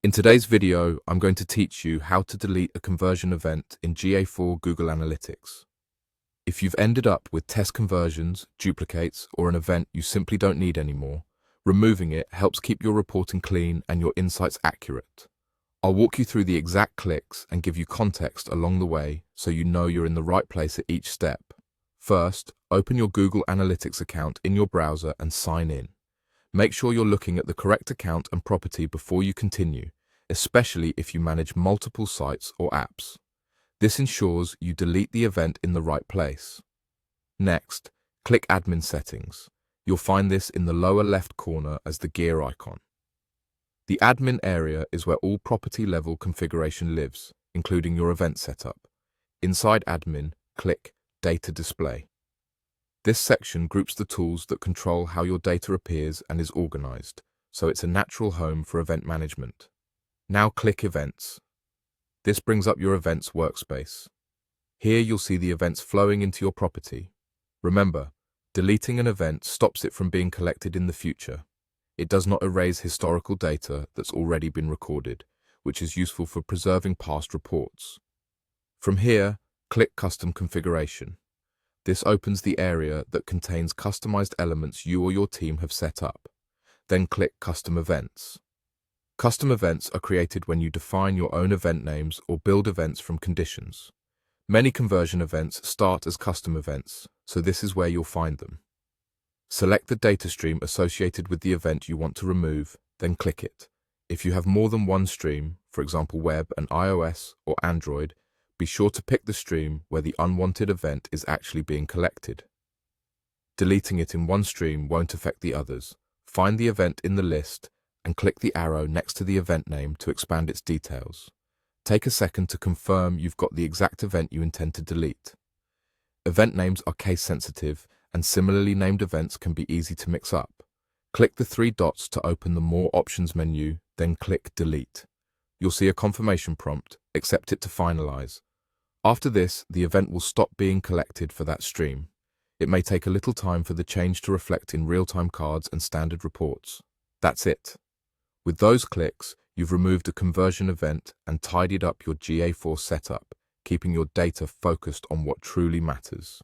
In today's video, I'm going to teach you how to delete a conversion event in GA4 Google Analytics. If you've ended up with test conversions, duplicates, or an event you simply don't need anymore, removing it helps keep your reporting clean and your insights accurate. I'll walk you through the exact clicks and give you context along the way so you know you're in the right place at each step. First, open your Google Analytics account in your browser and sign in. Make sure you're looking at the correct account and property before you continue, especially if you manage multiple sites or apps. This ensures you delete the event in the right place. Next, click Admin Settings. You'll find this in the lower left corner as the gear icon. The admin area is where all property level configuration lives, including your event setup. Inside admin, click Data Display. This section groups the tools that control how your data appears and is organized, so it's a natural home for event management. Now click Events. This brings up your Events workspace. Here you'll see the events flowing into your property. Remember, deleting an event stops it from being collected in the future. It does not erase historical data that's already been recorded, which is useful for preserving past reports. From here, click Custom Configuration. This opens the area that contains customized elements you or your team have set up. Then click Custom Events. Custom events are created when you define your own event names or build events from conditions. Many conversion events start as custom events, so this is where you'll find them. Select the data stream associated with the event you want to remove, then click it. If you have more than one stream, for example web and iOS or Android, be sure to pick the stream where the unwanted event is actually being collected. Deleting it in one stream won't affect the others. Find the event in the list and click the arrow next to the event name to expand its details. Take a second to confirm you've got the exact event you intend to delete. Event names are case sensitive, and similarly named events can be easy to mix up. Click the three dots to open the More Options menu, then click Delete. You'll see a confirmation prompt. Accept it to finalize. After this, the event will stop being collected for that stream. It may take a little time for the change to reflect in real-time cards and standard reports. That's it. With those clicks, you've removed a conversion event and tidied up your GA4 setup, keeping your data focused on what truly matters.